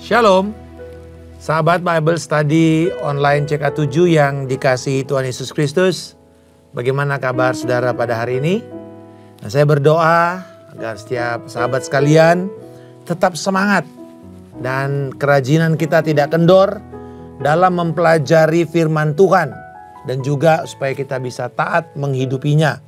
Shalom, sahabat Bible Study online CK7 yang dikasihi Tuhan Yesus Kristus. Bagaimana kabar saudara pada hari ini? Nah, saya berdoa agar setiap sahabat sekalian tetap semangat dan kerajinan kita tidak kendor dalam mempelajari firman Tuhan dan juga supaya kita bisa taat menghidupinya.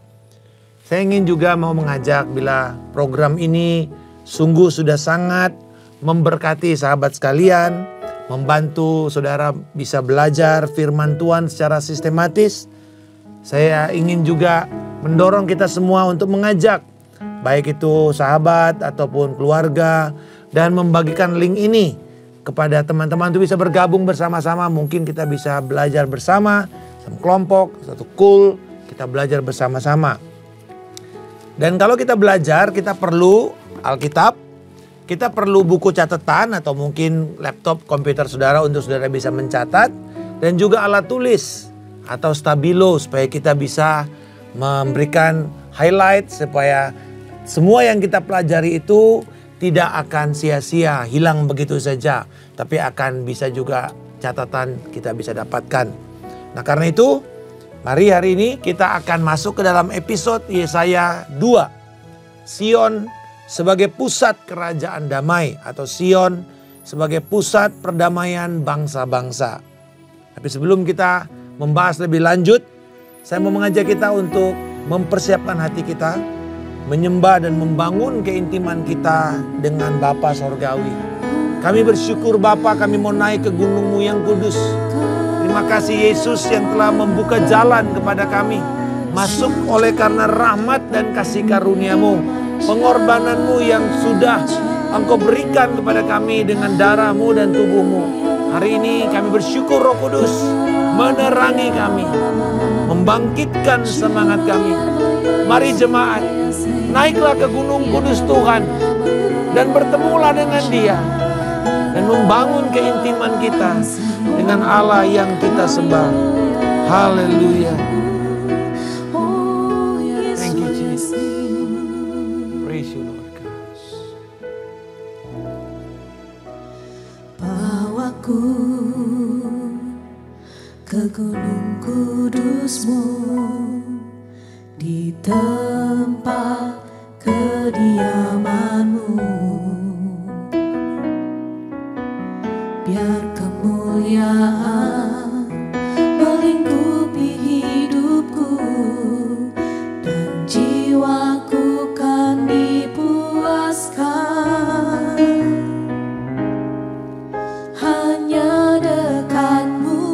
Saya ingin juga mau mengajak bila program ini sungguh sudah sangat memberkati sahabat sekalian, membantu saudara bisa belajar firman Tuhan secara sistematis. Saya ingin juga mendorong kita semua untuk mengajak, baik itu sahabat ataupun keluarga, dan membagikan link ini kepada teman-teman untuk bisa bergabung bersama-sama. Mungkin kita bisa belajar bersama, sama kelompok, satu school, kita belajar bersama-sama. Dan kalau kita belajar, kita perlu Alkitab. Kita perlu buku catatan atau mungkin laptop komputer saudara untuk saudara bisa mencatat. Dan juga alat tulis atau stabilo supaya kita bisa memberikan highlight supaya semua yang kita pelajari itu tidak akan sia-sia, hilang begitu saja. Tapi akan bisa juga catatan kita bisa dapatkan. Nah karena itu mari hari ini kita akan masuk ke dalam episode Yesaya 2. Sion sebagai pusat kerajaan damai atau Sion sebagai pusat perdamaian bangsa-bangsa. Tapi sebelum kita membahas lebih lanjut, saya mau mengajak kita untuk mempersiapkan hati kita, menyembah dan membangun keintiman kita dengan Bapa Sorgawi. Kami bersyukur Bapa, kami mau naik ke gunung-Mu yang kudus. Terima kasih Yesus yang telah membuka jalan kepada kami. Masuk oleh karena rahmat dan kasih karunia-Mu. Pengorbanan-Mu yang sudah Engkau berikan kepada kami dengan darah-Mu dan tubuh-Mu. Hari ini kami bersyukur Roh Kudus menerangi kami, membangkitkan semangat kami. Mari jemaat, naiklah ke gunung kudus Tuhan dan bertemulah dengan Dia. Dan membangun keintiman kita dengan Allah yang kita sembah. Haleluya. Thank you Jesus. Praise you Lord God. Bawaku ke gunung kudus-Mu, di tempat kediaman-Mu. Biar kemuliaan melingkupi hidupku dan jiwaku kan dipuaskan. Hanya dekat-Mu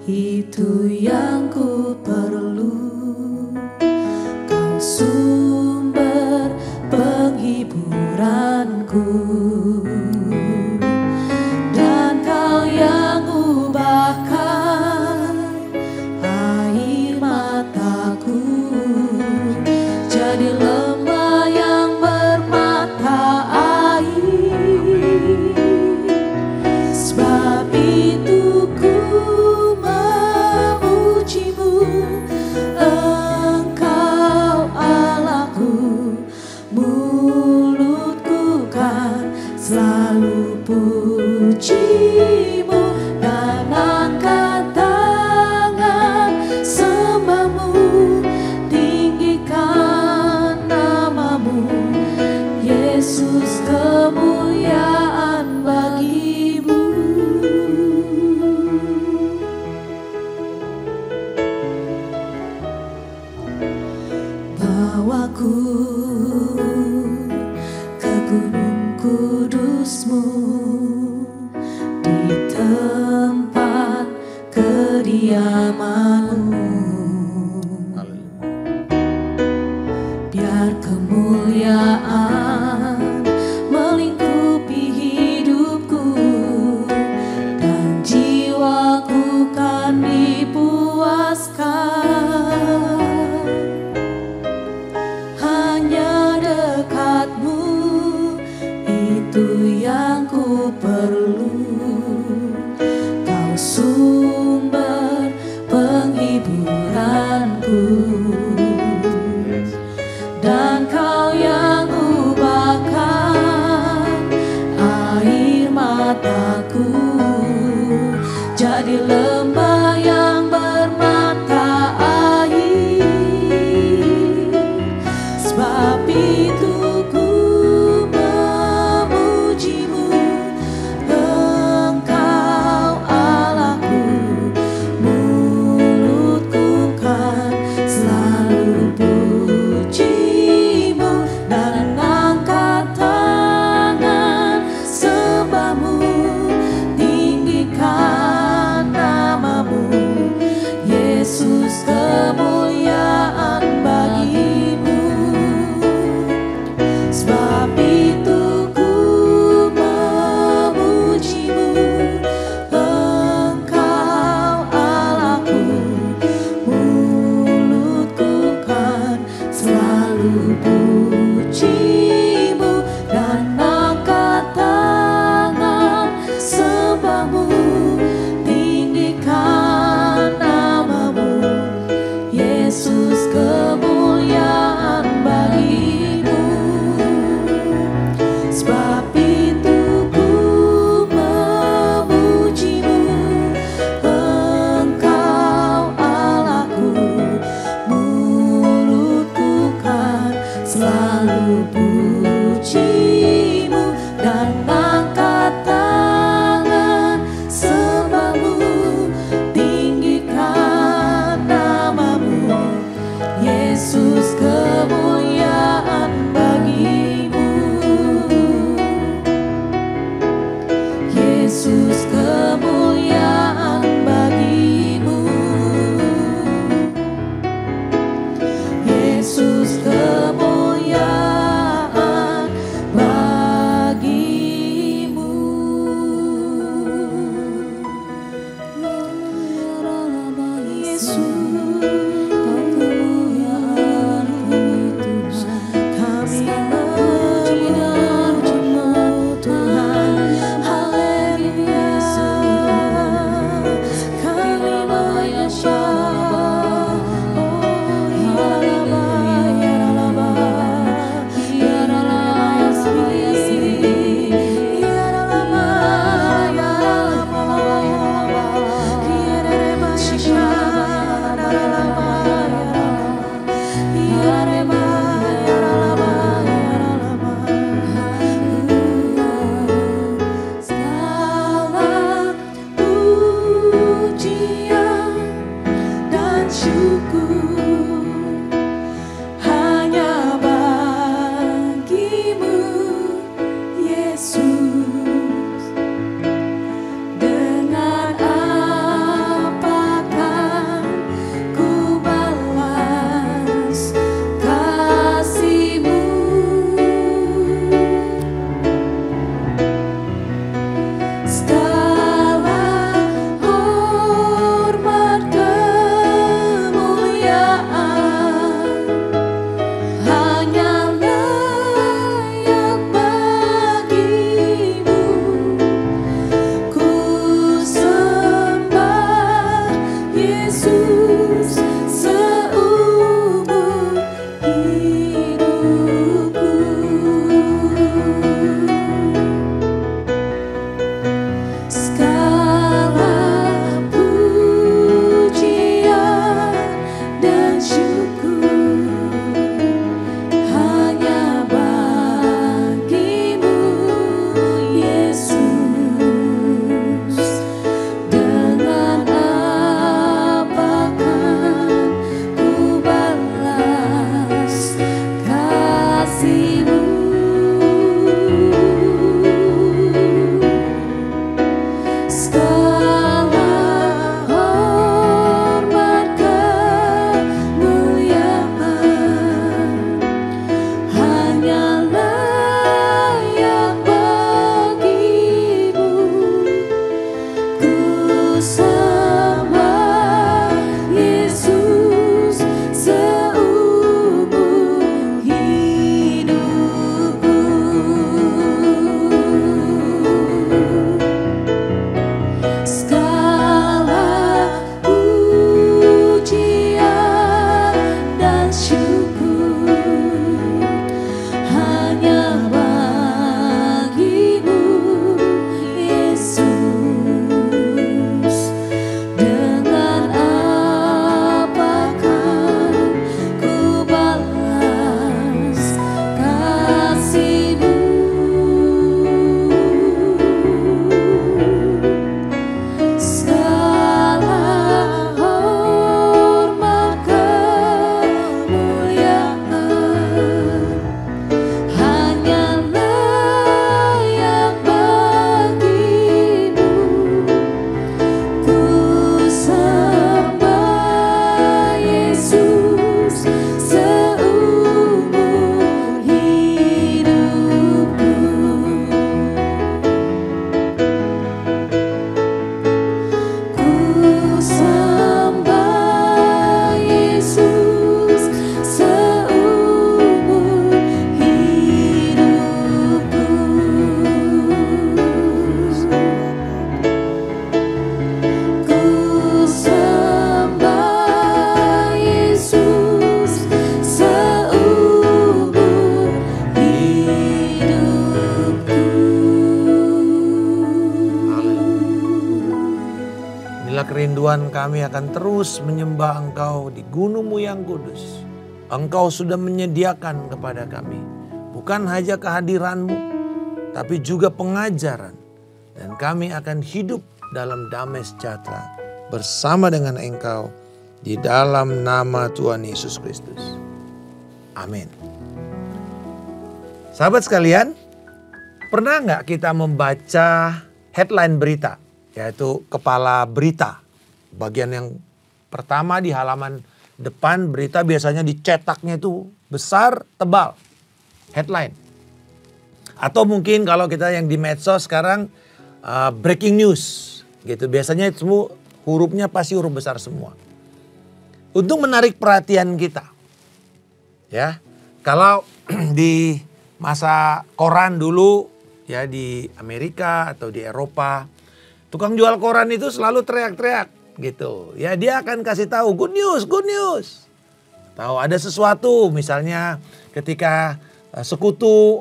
itu yang ku perlu. Kau sumber penghiburanku. Bawaku ke gunung kudus-Mu, di tempat kediaman-Mu. Biar kemuliaan melingkupi hidupku dan jiwaku kan dipuaskan. Perlu Kau sumber penghibur. itulah kerinduan kami akan terus menyembah Engkau di gunung-Mu yang kudus. Engkau sudah menyediakan kepada kami bukan hanya kehadiran-Mu, tapi juga pengajaran. Dan kami akan hidup dalam damai sejahtera bersama dengan Engkau di dalam nama Tuhan Yesus Kristus. Amin. Sahabat sekalian, pernah nggak kita membaca headline berita, yaitu kepala berita? Bagian yang pertama di halaman depan berita biasanya dicetaknya itu besar, tebal. Headline. Atau mungkin kalau kita yang di medsos sekarang breaking news gitu. Biasanya semua hurufnya pasti huruf besar semua. Untuk menarik perhatian kita. Ya. Kalau di masa koran dulu ya di Amerika atau di Eropa, tukang jual koran itu selalu teriak-teriak gitu. Ya dia akan kasih tahu good news, good news. Tahu ada sesuatu misalnya ketika sekutu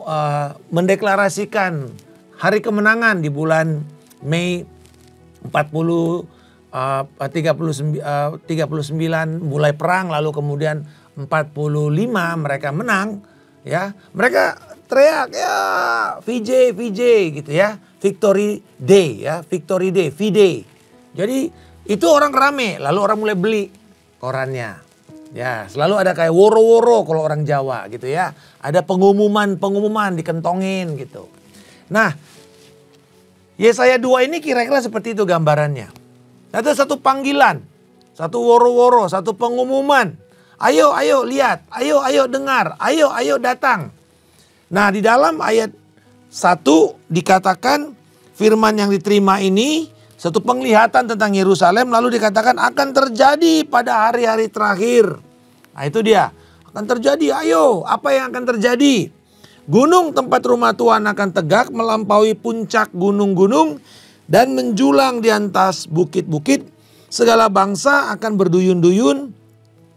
mendeklarasikan hari kemenangan di bulan Mei 39 mulai perang, lalu kemudian 45 mereka menang, ya mereka teriak ya VJ gitu ya, Victory Day ya, Victory Day, V-Day. Jadi itu orang rame, lalu orang mulai beli korannya. Ya selalu ada kayak woro-woro kalau orang Jawa gitu ya, ada pengumuman dikentongin gitu. Nah Yesaya 2 ini kira-kira seperti itu gambarannya. Ada satu panggilan, satu woro-woro, satu pengumuman. Ayo lihat, ayo dengar, ayo datang. Nah di dalam ayat 1 dikatakan firman yang diterima ini satu penglihatan tentang Yerusalem, lalu dikatakan akan terjadi pada hari-hari terakhir. Nah itu dia, akan terjadi, ayo apa yang akan terjadi? Gunung tempat rumah Tuhan akan tegak melampaui puncak gunung-gunung dan menjulang di atas bukit-bukit. Segala bangsa akan berduyun-duyun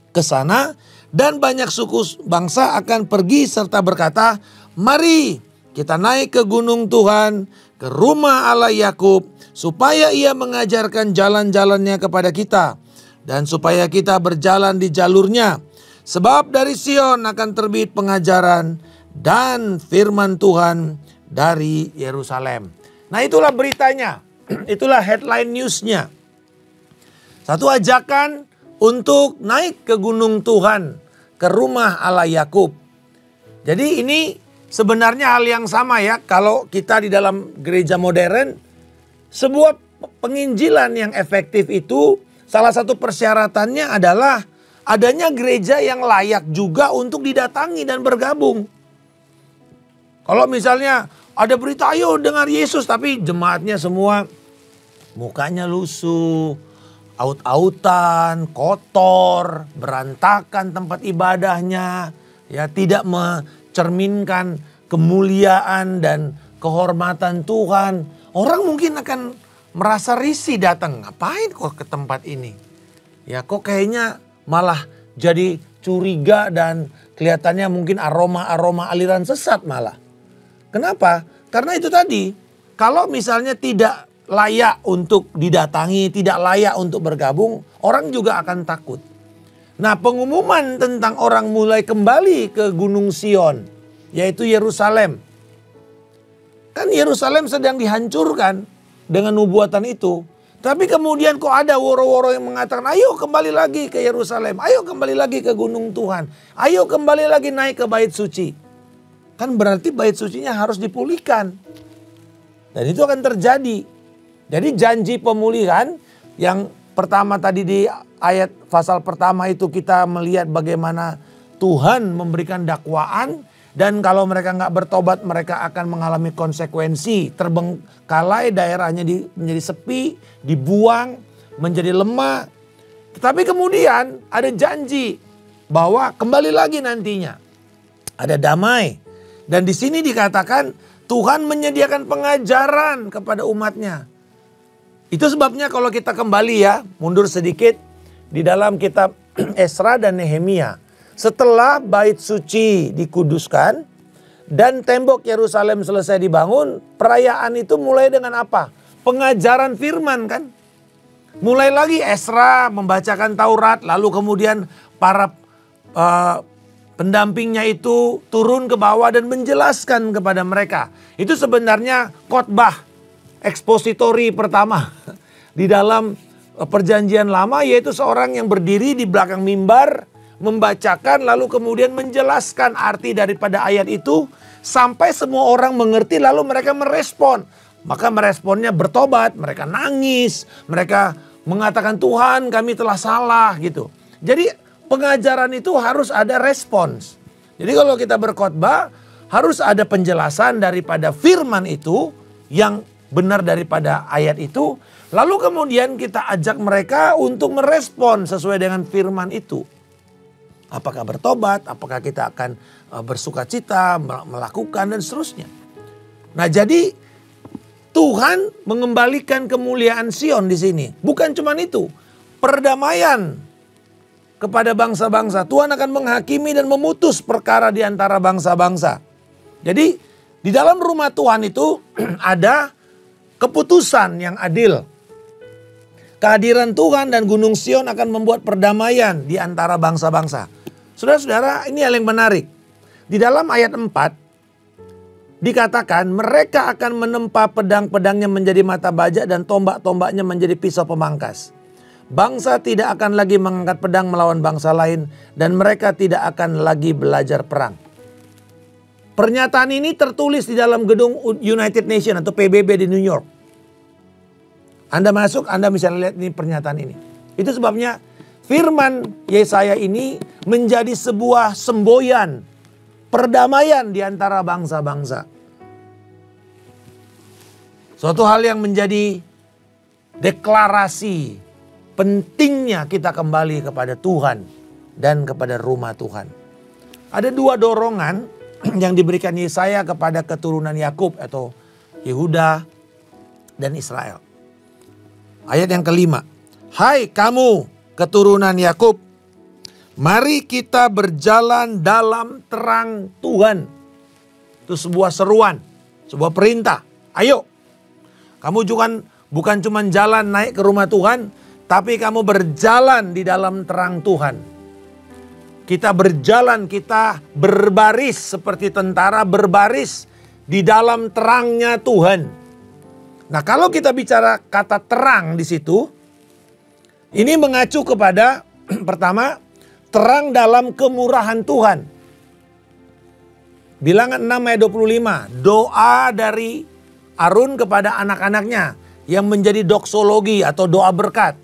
ke sana dan banyak suku bangsa akan pergi serta berkata, mari kita naik ke gunung Tuhan, ke rumah Allah Yakub, supaya ia mengajarkan jalan-jalannya kepada kita dan supaya kita berjalan di jalurnya. Sebab dari Sion akan terbit pengajaran dan firman Tuhan dari Yerusalem. Nah itulah beritanya, itulah headline newsnya. Satu ajakan untuk naik ke gunung Tuhan, ke rumah Allah Yakub. Jadi ini sebenarnya hal yang sama ya, kalau kita di dalam gereja modern, sebuah penginjilan yang efektif itu salah satu persyaratannya adalah adanya gereja yang layak juga untuk didatangi dan bergabung. Kalau misalnya ada berita ayo dengar Yesus tapi jemaatnya semua mukanya lusuh, aut-autan, kotor, berantakan tempat ibadahnya, ya tidak mencerminkan kemuliaan dan kehormatan Tuhan. Orang mungkin akan merasa risih datang, ngapain kok ke tempat ini? Ya kok kayaknya malah jadi curiga dan kelihatannya mungkin aroma-aroma aliran sesat malah. Kenapa? Karena itu tadi, kalau misalnya tidak layak untuk didatangi, tidak layak untuk bergabung, orang juga akan takut. Nah pengumuman tentang orang mulai kembali ke Gunung Sion, yaitu Yerusalem. Kan Yerusalem sedang dihancurkan dengan nubuatan itu. Tapi kemudian kok ada woro-woro yang mengatakan ayo kembali lagi ke Yerusalem. Ayo kembali lagi ke gunung Tuhan. Ayo kembali lagi naik ke bait suci. Kan berarti bait sucinya harus dipulihkan. Dan itu akan terjadi. Jadi janji pemulihan yang pertama tadi di ayat pasal pertama itu kita melihat bagaimana Tuhan memberikan dakwaan. Dan kalau mereka nggak bertobat mereka akan mengalami konsekuensi. Terbengkalai daerahnya menjadi sepi, dibuang, menjadi lemah. Tetapi kemudian ada janji bahwa kembali lagi nantinya. Ada damai. Dan di sini dikatakan Tuhan menyediakan pengajaran kepada umatnya. Itu sebabnya kalau kita kembali ya, mundur sedikit di dalam kitab Esra dan Nehemia. Setelah bait suci dikuduskan dan tembok Yerusalem selesai dibangun, perayaan itu mulai dengan apa? Pengajaran firman kan? Mulai lagi Esra membacakan Taurat, lalu kemudian para pendampingnya itu turun ke bawah dan menjelaskan kepada mereka. Itu sebenarnya khotbah ekspositori pertama di dalam perjanjian lama, yaitu seorang yang berdiri di belakang mimbar, membacakan lalu kemudian menjelaskan arti daripada ayat itu sampai semua orang mengerti, lalu mereka merespon. Maka meresponnya bertobat, mereka nangis, mereka mengatakan Tuhan kami telah salah gitu. Jadi pengajaran itu harus ada respons. Jadi kalau kita berkhotbah harus ada penjelasan daripada firman itu yang benar daripada ayat itu. Lalu kemudian kita ajak mereka untuk merespon sesuai dengan firman itu. Apakah bertobat, apakah kita akan bersukacita, melakukan dan seterusnya. Nah jadi Tuhan mengembalikan kemuliaan Sion di sini. Bukan cuma itu, perdamaian kepada bangsa-bangsa. Tuhan akan menghakimi dan memutus perkara di antara bangsa-bangsa. Jadi di dalam rumah Tuhan itu ada keputusan yang adil. Kehadiran Tuhan dan Gunung Sion akan membuat perdamaian di antara bangsa-bangsa. Saudara-saudara, ini hal yang menarik. Di dalam ayat 4 dikatakan mereka akan menempa pedang-pedangnya menjadi mata baja dan tombak-tombaknya menjadi pisau pemangkas. Bangsa tidak akan lagi mengangkat pedang melawan bangsa lain dan mereka tidak akan lagi belajar perang. Pernyataan ini tertulis di dalam gedung United Nations atau PBB di New York. Anda masuk, Anda bisa lihat ini pernyataan ini. Itu sebabnya firman Yesaya ini menjadi sebuah semboyan perdamaian di antara bangsa-bangsa. Suatu hal yang menjadi deklarasi pentingnya kita kembali kepada Tuhan dan kepada rumah Tuhan. Ada dua dorongan yang diberikan Yesaya kepada keturunan Yakub atau Yehuda dan Israel. Ayat yang kelima. Hai kamu keturunan Yakub, mari kita berjalan dalam terang Tuhan. Itu sebuah seruan, sebuah perintah. Ayo. Kamu juga bukan cuma jalan naik ke rumah Tuhan, tapi kamu berjalan di dalam terang Tuhan. Kita berjalan, kita berbaris seperti tentara berbaris di dalam terangnya Tuhan. Nah, kalau kita bicara kata terang di situ, ini mengacu kepada pertama, terang dalam kemurahan Tuhan. Bilangan 6 ayat 25, doa dari Harun kepada anak-anaknya yang menjadi doksologi atau doa berkat.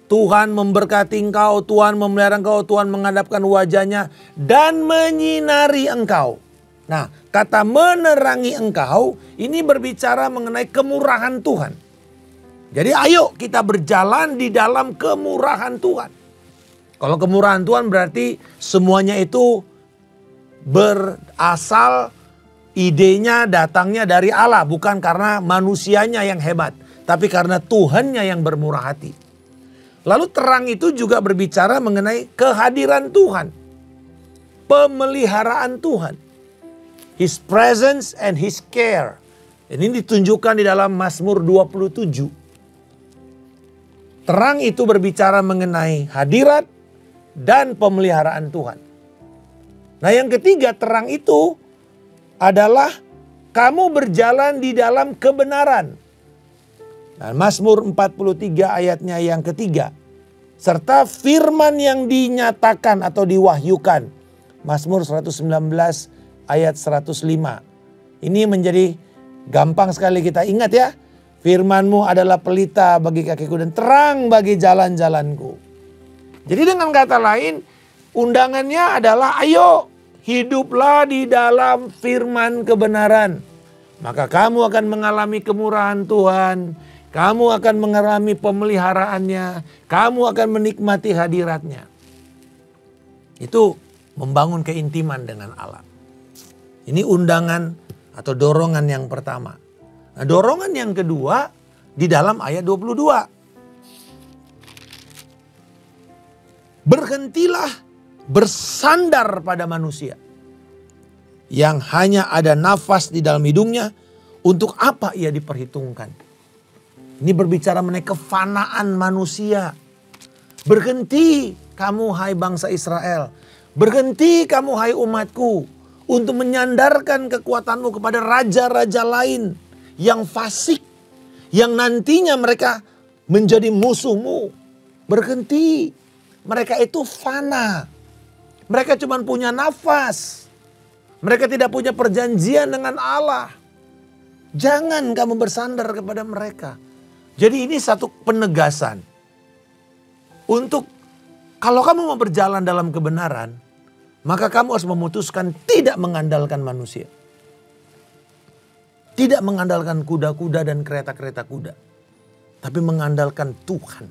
Tuhan memberkati engkau, Tuhan memelihara engkau, Tuhan menghadapkan wajahnya dan menyinari engkau. Nah, kata menerangi engkau ini berbicara mengenai kemurahan Tuhan. Jadi ayo kita berjalan di dalam kemurahan Tuhan. Kalau kemurahan Tuhan berarti semuanya itu berasal, idenya datangnya dari Allah, bukan karena manusianya yang hebat, tapi karena Tuhannya yang bermurah hati. Lalu terang itu juga berbicara mengenai kehadiran Tuhan, pemeliharaan Tuhan, His presence and His care. Ini ditunjukkan di dalam Mazmur 27. Terang itu berbicara mengenai hadirat dan pemeliharaan Tuhan. Nah yang ketiga, terang itu adalah kamu berjalan di dalam kebenaran. Nah, Mazmur 43 ayatnya yang ketiga. Serta firman yang dinyatakan atau diwahyukan. Mazmur 119 ayat 105. Ini menjadi gampang sekali kita ingat ya. Firman-Mu adalah pelita bagi kakiku dan terang bagi jalan-jalanku. Jadi dengan kata lain, undangannya adalah ayo. Hiduplah di dalam firman kebenaran. Maka kamu akan mengalami kemurahan Tuhan. Kamu akan mengalami pemeliharaannya. Kamu akan menikmati hadiratnya. Itu membangun keintiman dengan Allah. Ini undangan atau dorongan yang pertama. Nah, dorongan yang kedua di dalam ayat 22. Berhentilah bersandar pada manusia yang hanya ada nafas di dalam hidungnya, untuk apa ia diperhitungkan? Ini berbicara mengenai kefanaan manusia. Berhenti kamu hai bangsa Israel. Berhenti kamu hai umatku. Untuk menyandarkan kekuatanmu kepada raja-raja lain yang fasik. Yang nantinya mereka menjadi musuhmu. Berhenti. Mereka itu fana. Mereka cuma punya nafas. Mereka tidak punya perjanjian dengan Allah. Jangan kamu bersandar kepada mereka. Jadi ini satu penegasan. Untuk kalau kamu mau berjalan dalam kebenaran, maka kamu harus memutuskan tidak mengandalkan manusia. Tidak mengandalkan kuda-kuda dan kereta-kereta kuda. Tapi mengandalkan Tuhan.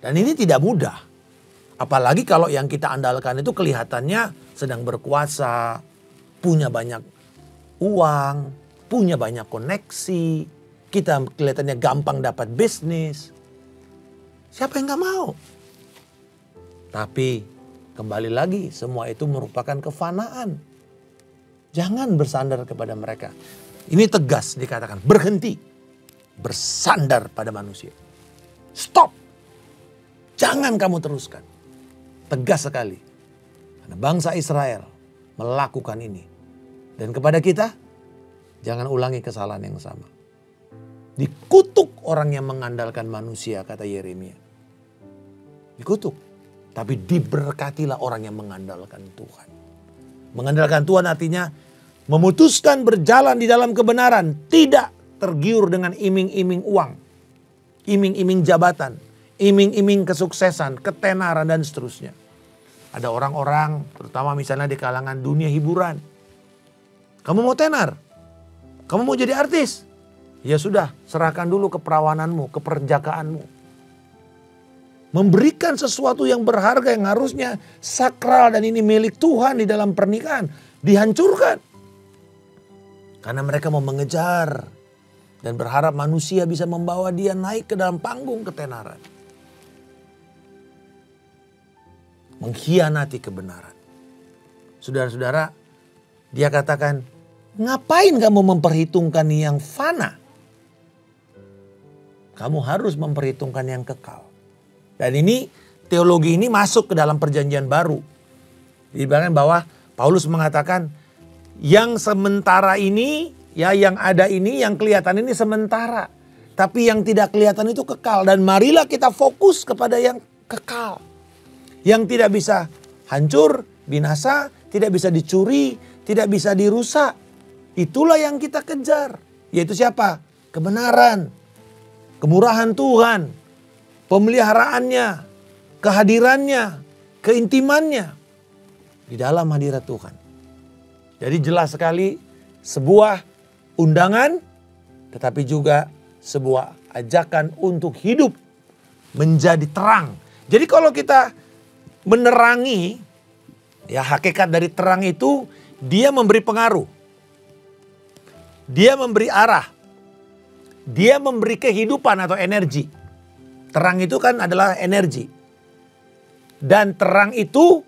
Dan ini tidak mudah. Apalagi kalau yang kita andalkan itu kelihatannya sedang berkuasa, punya banyak uang, punya banyak koneksi. Kita kelihatannya gampang dapat bisnis. Siapa yang gak mau? Tapi kembali lagi semua itu merupakan kefanaan. Jangan bersandar kepada mereka. Ini tegas dikatakan berhenti. Bersandar pada manusia. Stop. Jangan kamu teruskan. Tegas sekali. Karena bangsa Israel melakukan ini. Dan kepada kita jangan ulangi kesalahan yang sama. Dikutuk orang yang mengandalkan manusia, kata Yeremia. Dikutuk. Tapi diberkatilah orang yang mengandalkan Tuhan. Mengandalkan Tuhan artinya memutuskan berjalan di dalam kebenaran. Tidak tergiur dengan iming-iming uang. Iming-iming jabatan. Iming-iming kesuksesan, ketenaran dan seterusnya. Ada orang-orang terutama misalnya di kalangan dunia hiburan. Kamu mau tenar? Kamu mau jadi artis? Ya sudah, serahkan dulu keperawananmu, keperjakaanmu. Memberikan sesuatu yang berharga yang harusnya sakral dan ini milik Tuhan di dalam pernikahan. Dihancurkan. Karena mereka mau mengejar. Dan berharap manusia bisa membawa dia naik ke dalam panggung ketenaran. Mengkhianati kebenaran. Saudara-saudara, dia katakan, ngapain kamu memperhitungkan yang fana? Kamu harus memperhitungkan yang kekal. Dan ini teologi ini masuk ke dalam perjanjian baru. Dibilangkan bahwa Paulus mengatakan yang sementara ini, ya yang ada ini, yang kelihatan ini sementara. Tapi yang tidak kelihatan itu kekal. Dan marilah kita fokus kepada yang kekal. Yang tidak bisa hancur, binasa, tidak bisa dicuri, tidak bisa dirusak. Itulah yang kita kejar. Yaitu siapa? Kebenaran. Kemurahan Tuhan, pemeliharaannya, kehadirannya, keintimannya di dalam hadirat Tuhan. Jadi jelas sekali sebuah undangan tetapi juga sebuah ajakan untuk hidup menjadi terang. Jadi kalau kita menerangi, ya hakikat dari terang itu dia memberi pengaruh. Dia memberi arah. Dia memberi kehidupan atau energi. Terang itu kan adalah energi. Dan terang itu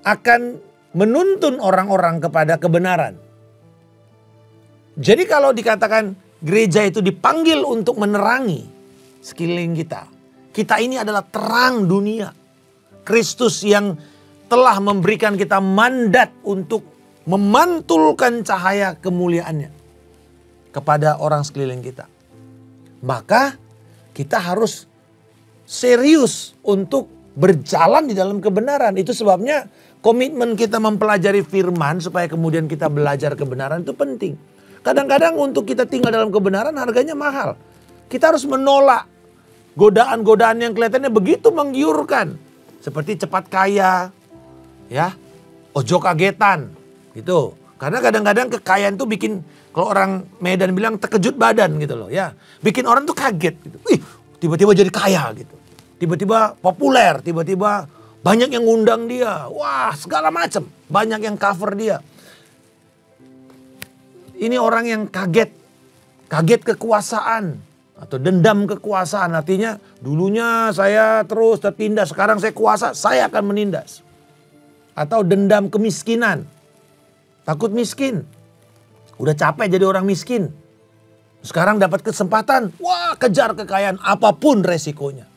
akan menuntun orang-orang kepada kebenaran. Jadi kalau dikatakan gereja itu dipanggil untuk menerangi sekeliling kita. Kita ini adalah terang dunia. Kristus yang telah memberikan kita mandat untuk memantulkan cahaya kemuliaannya kepada orang sekeliling kita. Maka kita harus serius untuk berjalan di dalam kebenaran. Itu sebabnya komitmen kita mempelajari firman supaya kemudian kita belajar kebenaran itu penting. Kadang-kadang untuk kita tinggal dalam kebenaran harganya mahal. Kita harus menolak godaan-godaan yang kelihatannya begitu menggiurkan. Seperti cepat kaya, ya, ojo kagetan, gitu. Karena kadang-kadang kekayaan itu bikin, kalau orang Medan bilang terkejut badan gitu loh ya. Bikin orang tuh kaget gitu. Ih, tiba-tiba jadi kaya gitu. Tiba-tiba populer, tiba-tiba banyak yang ngundang dia. Wah, segala macam. Banyak yang cover dia. Ini orang yang kaget. Kaget kekuasaan. Atau dendam kekuasaan. Artinya dulunya saya terus tertindas. Sekarang saya kuasa, saya akan menindas. Atau dendam kemiskinan. Takut miskin. Udah capek jadi orang miskin. Sekarang dapat kesempatan, wah kejar kekayaan apapun resikonya.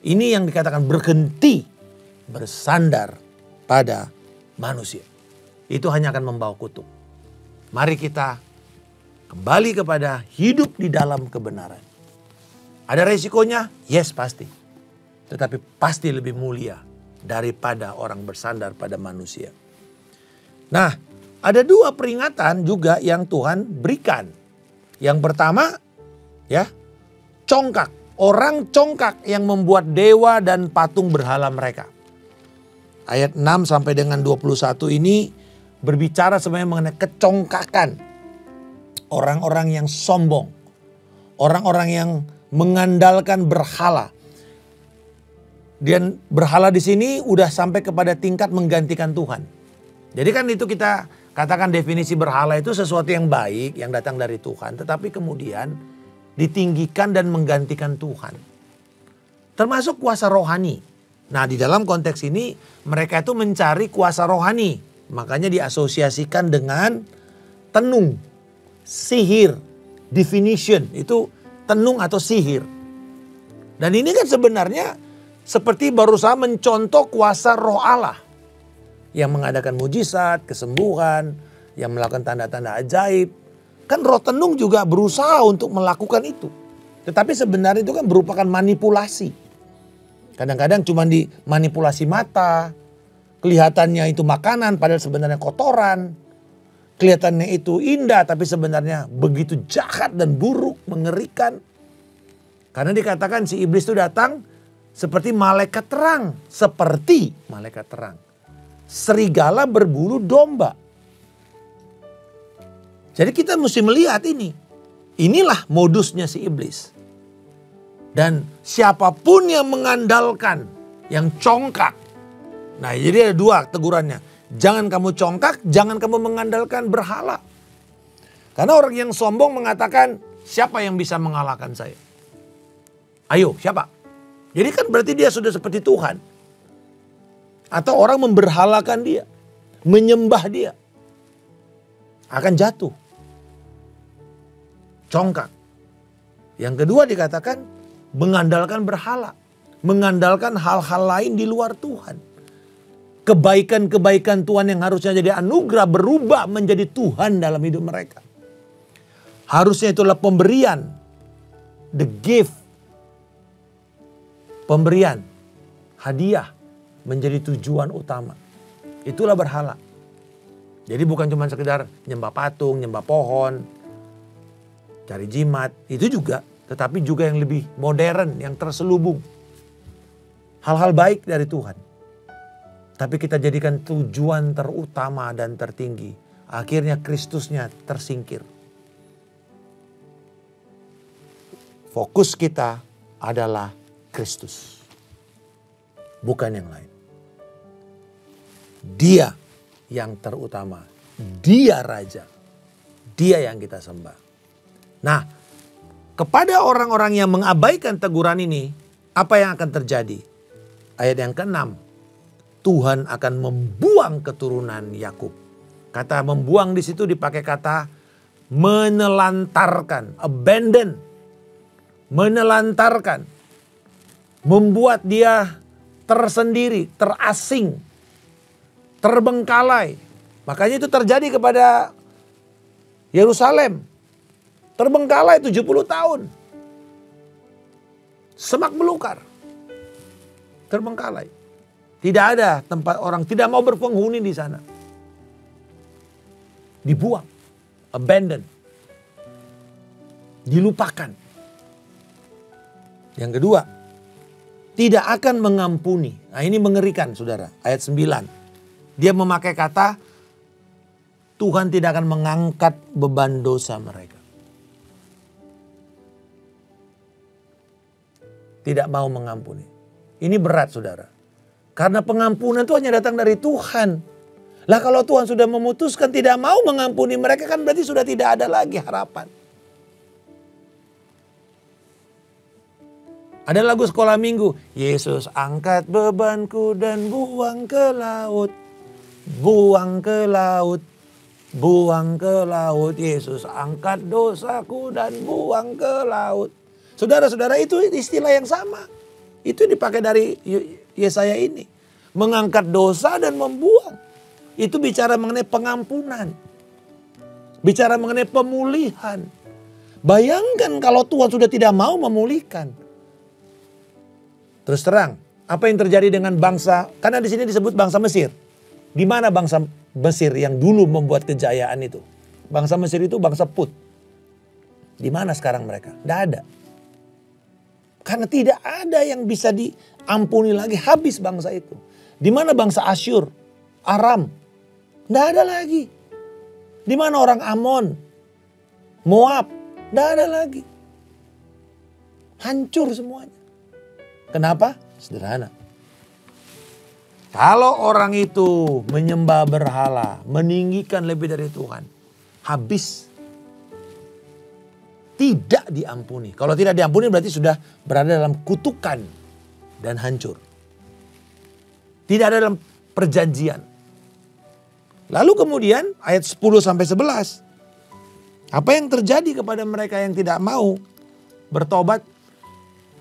Ini yang dikatakan berhenti bersandar pada manusia. Itu hanya akan membawa kutuk. Mari kita kembali kepada hidup di dalam kebenaran. Ada resikonya? Yes, pasti. Tetapi pasti lebih mulia daripada orang bersandar pada manusia. Nah, ada dua peringatan juga yang Tuhan berikan. Yang pertama, ya, congkak. Orang congkak yang membuat dewa dan patung berhala mereka. Ayat 6 sampai dengan 21 ini berbicara sebenarnya mengenai kecongkakan. Orang-orang yang sombong. Orang-orang yang mengandalkan berhala. Dan berhala di sini udah sampai kepada tingkat menggantikan Tuhan. Jadi kan itu kita katakan definisi berhala itu sesuatu yang baik yang datang dari Tuhan. Tetapi kemudian ditinggikan dan menggantikan Tuhan. Termasuk kuasa rohani. Nah di dalam konteks ini mereka itu mencari kuasa rohani. Makanya diasosiasikan dengan tenung, sihir, divination. Itu tenung atau sihir. Dan ini kan sebenarnya seperti berusaha mencontoh kuasa roh Allah. Yang mengadakan mujizat, kesembuhan, yang melakukan tanda-tanda ajaib. Kan roh tenung juga berusaha untuk melakukan itu. Tetapi sebenarnya itu kan merupakan manipulasi. Kadang-kadang cuma dimanipulasi mata. Kelihatannya itu makanan padahal sebenarnya kotoran. Kelihatannya itu indah tapi sebenarnya begitu jahat dan buruk, mengerikan. Karena dikatakan si iblis itu datang seperti malaikat terang. Seperti malaikat terang. Serigala berbulu domba. Jadi kita mesti melihat ini. Inilah modusnya si iblis. Dan siapapun yang mengandalkan, yang congkak. Nah jadi ada dua tegurannya. Jangan kamu congkak, jangan kamu mengandalkan berhala. Karena orang yang sombong mengatakan, siapa yang bisa mengalahkan saya? Ayo, siapa? Jadi kan berarti dia sudah seperti Tuhan. Atau orang memberhalakan dia. Menyembah dia. Akan jatuh. Congkak. Yang kedua dikatakan mengandalkan berhala. Mengandalkan hal-hal lain di luar Tuhan. Kebaikan-kebaikan Tuhan yang harusnya jadi anugerah berubah menjadi Tuhan dalam hidup mereka. Harusnya itulah pemberian. The gift. Pemberian. Hadiah. Menjadi tujuan utama. Itulah berhala. Jadi bukan cuma sekedar nyembah patung, nyembah pohon, cari jimat. Itu juga. Tetapi juga yang lebih modern, yang terselubung. Hal-hal baik dari Tuhan. Tapi kita jadikan tujuan terutama dan tertinggi. Akhirnya Kristusnya tersingkir. Fokus kita adalah Kristus. Bukan yang lain. Dia yang terutama. Dia Raja. Dia yang kita sembah. Nah, kepada orang-orang yang mengabaikan teguran ini, apa yang akan terjadi? Ayat yang ke-6. Tuhan akan membuang keturunan Yakub. Kata membuang di situ dipakai kata menelantarkan, abandon. Menelantarkan. Membuat dia tersendiri, terasing, terbengkalai. Makanya itu terjadi kepada Yerusalem. Terbengkalai 70 tahun. Semak belukar. Terbengkalai. Tidak ada tempat orang tidak mau berpenghuni di sana. Dibuang. Abandon. Dilupakan. Yang kedua. Tidak akan mengampuni. Nah ini mengerikan saudara. Ayat 9. Dia memakai kata. Tuhan tidak akan mengangkat beban dosa mereka. Tidak mau mengampuni. Ini berat saudara. Karena pengampunan itu hanya datang dari Tuhan. Lah kalau Tuhan sudah memutuskan tidak mau mengampuni mereka kan berarti sudah tidak ada lagi harapan. Ada lagu sekolah minggu. Yesus angkat bebanku dan buang ke laut. Buang ke laut. buang ke laut. Yesus angkat dosaku dan buang ke laut. Saudara-saudara, itu istilah yang sama. Itu dipakai dari Yesaya ini. Mengangkat dosa dan membuang. Itu bicara mengenai pengampunan. Bicara mengenai pemulihan. Bayangkan kalau Tuhan sudah tidak mau memulihkan. Terus terang, apa yang terjadi dengan bangsa, karena di sini disebut bangsa Mesir. Di mana bangsa Mesir yang dulu membuat kejayaan itu? Bangsa Mesir itu bangsa Put. Di mana sekarang mereka? Tidak ada. Karena tidak ada yang bisa diampuni lagi, habis bangsa itu. Di mana bangsa Asyur, Aram? Tidak ada lagi. Di mana orang Amon, Moab? Tidak ada lagi. Hancur semuanya. Kenapa? Sederhana. Kalau orang itu menyembah berhala, meninggikan lebih dari Tuhan, habis. Tidak diampuni. Kalau tidak diampuni berarti sudah berada dalam kutukan dan hancur. Tidak ada dalam perjanjian. Lalu kemudian ayat 10 sampai 11. Apa yang terjadi kepada mereka yang tidak mau bertobat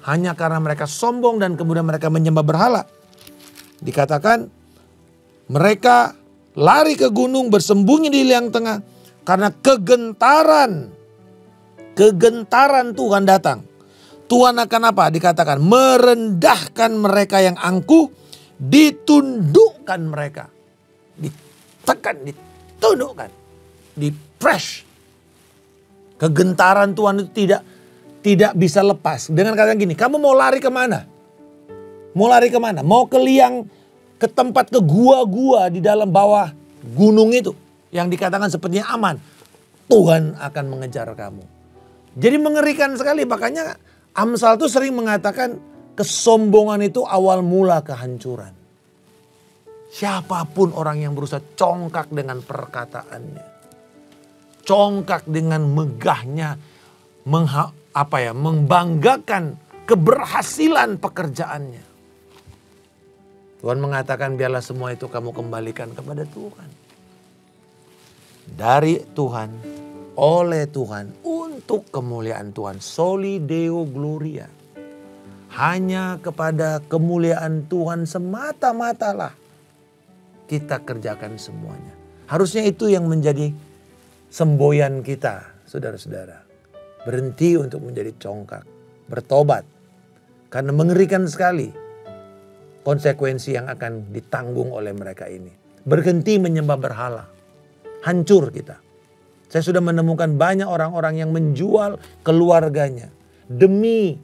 hanya karena mereka sombong dan kemudian mereka menyembah berhala. Dikatakan mereka lari ke gunung bersembunyi di liang tengah karena kegentaran Tuhan datang. Tuhan akan apa? Dikatakan merendahkan mereka yang angkuh, ditundukkan mereka. Ditekan, ditundukkan, di-press. Kegentaran Tuhan itu tidak bisa lepas. Dengan kata gini, kamu mau lari kemana? Mau lari kemana? Mau ke liang, ke tempat, ke gua-gua di dalam bawah gunung itu. Yang dikatakan sepertinya aman. Tuhan akan mengejar kamu. Jadi mengerikan sekali. Makanya Amsal itu sering mengatakan kesombongan itu awal mula kehancuran. Siapapun orang yang berusaha congkak dengan perkataannya. Congkak dengan megahnya. Membanggakan keberhasilan pekerjaannya. Tuhan mengatakan biarlah semua itu kamu kembalikan kepada Tuhan. Dari Tuhan, oleh Tuhan, untuk kemuliaan Tuhan. Soli Deo Gloria. Hanya kepada kemuliaan Tuhan semata-matalah kita kerjakan semuanya. Harusnya itu yang menjadi semboyan kita, saudara-saudara. Berhenti untuk menjadi congkak. Bertobat. Karena mengerikan sekali konsekuensi yang akan ditanggung oleh mereka ini. Berhenti menyembah berhala. Hancur kita. Saya sudah menemukan banyak orang-orang yang menjual keluarganya. Demi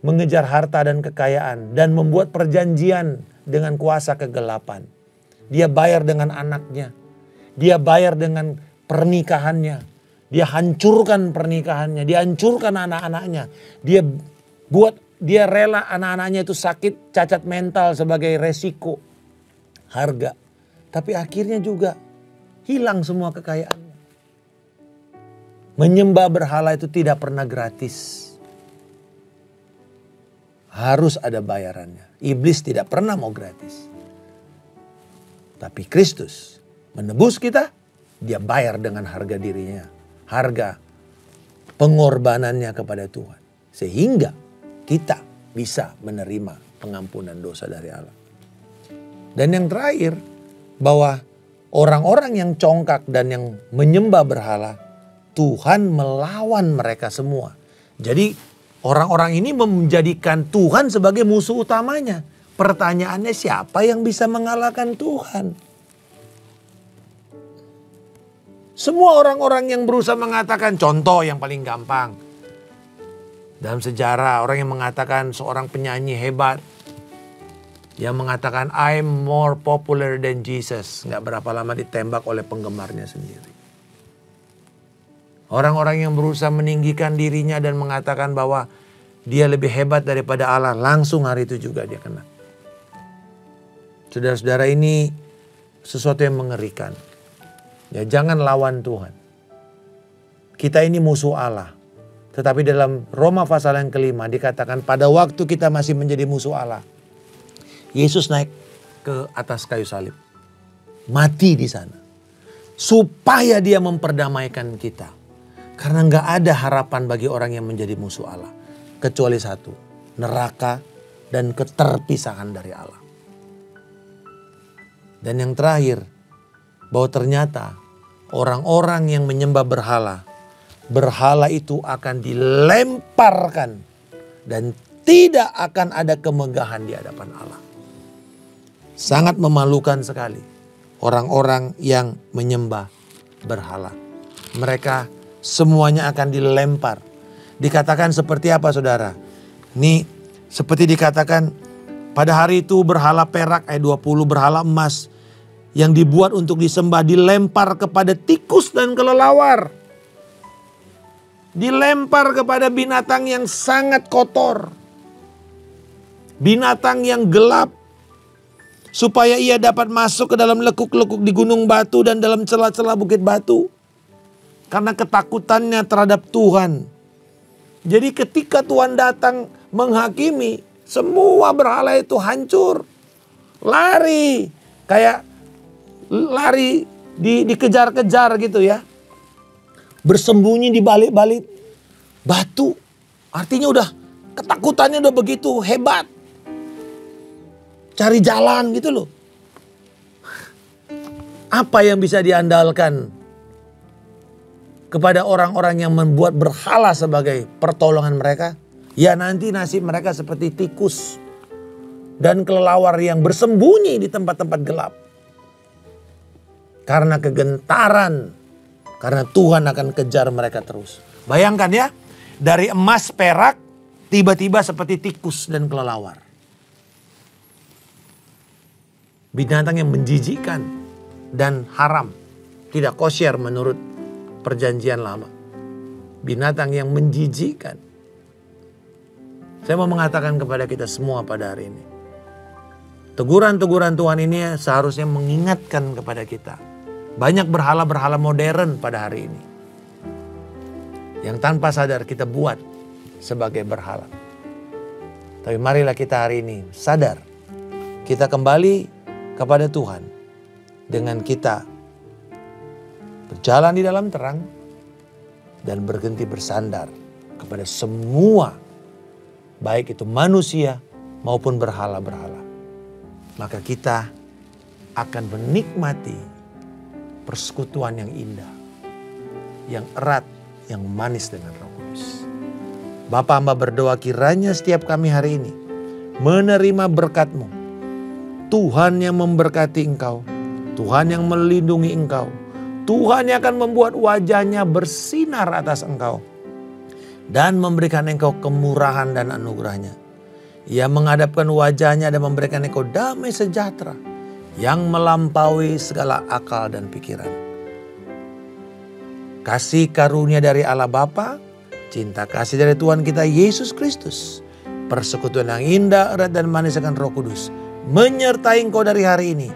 mengejar harta dan kekayaan. Dan membuat perjanjian dengan kuasa kegelapan. Dia bayar dengan anaknya. Dia bayar dengan pernikahannya. Dia hancurkan pernikahannya. Dia hancurkan anak-anaknya. Dia rela anak-anaknya itu sakit, cacat mental sebagai resiko harga. Tapi akhirnya juga hilang semua kekayaannya. Menyembah berhala itu tidak pernah gratis. Harus ada bayarannya. Iblis tidak pernah mau gratis. Tapi Kristus menebus kita, dia bayar dengan harga dirinya. Harga pengorbanannya kepada Tuhan. Sehingga kita bisa menerima pengampunan dosa dari Allah. Dan yang terakhir, bahwa orang-orang yang congkak dan yang menyembah berhala, Tuhan melawan mereka semua. Jadi orang-orang ini menjadikan Tuhan sebagai musuh utamanya. Pertanyaannya, siapa yang bisa mengalahkan Tuhan? Semua orang-orang yang berusaha mengatakan, contoh yang paling gampang. Dalam sejarah orang yang mengatakan seorang penyanyi hebat. Yang mengatakan I'm more popular than Jesus. Gak berapa lama ditembak oleh penggemarnya sendiri. Orang-orang yang berusaha meninggikan dirinya dan mengatakan bahwa dia lebih hebat daripada Allah. Langsung hari itu juga dia kena. Saudara-saudara, ini sesuatu yang mengerikan. Ya, jangan lawan Tuhan. Kita ini musuh Allah. Tetapi dalam Roma pasal yang kelima dikatakan pada waktu kita masih menjadi musuh Allah. Yesus naik ke atas kayu salib. Mati di sana. supaya dia memperdamaikan kita. Karena nggak ada harapan bagi orang yang menjadi musuh Allah. Kecuali satu, neraka dan keterpisahan dari Allah. Dan yang terakhir, bahwa ternyata orang-orang yang menyembah berhala, berhala itu akan dilemparkan dan tidak akan ada kemegahan di hadapan Allah. Sangat memalukan sekali orang-orang yang menyembah berhala. Mereka semuanya akan dilempar. Dikatakan seperti apa saudara? Ini seperti dikatakan pada hari itu berhala perak ayat 20, berhala emas yang dibuat untuk disembah dilempar kepada tikus dan kelelawar. Dilempar kepada binatang yang sangat kotor. Binatang yang gelap. Supaya ia dapat masuk ke dalam lekuk-lekuk di gunung batu dan dalam celah-celah bukit batu. Karena ketakutannya terhadap Tuhan. Jadi ketika Tuhan datang menghakimi, semua berhala itu hancur. Lari. Kayak lari dikejar-kejar gitu ya. Bersembunyi di balik-balik batu. Artinya udah ketakutannya udah begitu hebat. Cari jalan gitu loh. Apa yang bisa diandalkan kepada orang-orang yang membuat berhala sebagai pertolongan mereka? Ya nanti nasib mereka seperti tikus dan kelelawar yang bersembunyi di tempat-tempat gelap. Karena kegentaran, karena Tuhan akan kejar mereka terus. Bayangkan ya, dari emas perak tiba-tiba seperti tikus dan kelelawar. Binatang yang menjijikkan dan haram, tidak kosher menurut perjanjian lama. Binatang yang menjijikkan. Saya mau mengatakan kepada kita semua pada hari ini. Teguran-teguran Tuhan ini seharusnya mengingatkan kepada kita. Banyak berhala-berhala modern pada hari ini. Yang tanpa sadar kita buat sebagai berhala. Tapi marilah kita hari ini sadar. Kita kembali kepada Tuhan. Dengan kita berjalan di dalam terang. Dan berhenti bersandar kepada semua. Baik itu manusia maupun berhala-berhala. Maka kita akan menikmati persekutuan yang indah, yang erat, yang manis dengan Roh Kudus. Bapa, hamba berdoa kiranya setiap kami hari ini menerima berkat-Mu. Tuhan yang memberkati engkau, Tuhan yang melindungi engkau, Tuhan yang akan membuat wajahnya bersinar atas engkau dan memberikan engkau kemurahan dan anugerahnya. Ia menghadapkan wajahnya dan memberikan engkau damai sejahtera yang melampaui segala akal dan pikiran. Kasih karunia dari Allah Bapa, cinta kasih dari Tuhan kita Yesus Kristus, persekutuan yang indah, erat dan manis akan Roh Kudus, menyertai engkau dari hari ini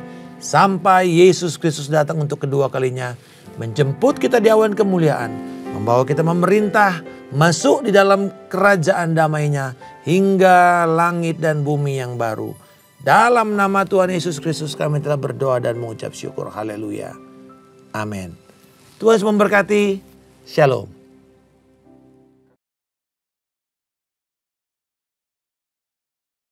sampai Yesus Kristus datang untuk kedua kalinya, menjemput kita di awan kemuliaan, membawa kita memerintah masuk di dalam kerajaan damai-Nya hingga langit dan bumi yang baru. Dalam nama Tuhan Yesus Kristus kami telah berdoa dan mengucap syukur. Haleluya. Amin. Tuhan memberkati. Shalom.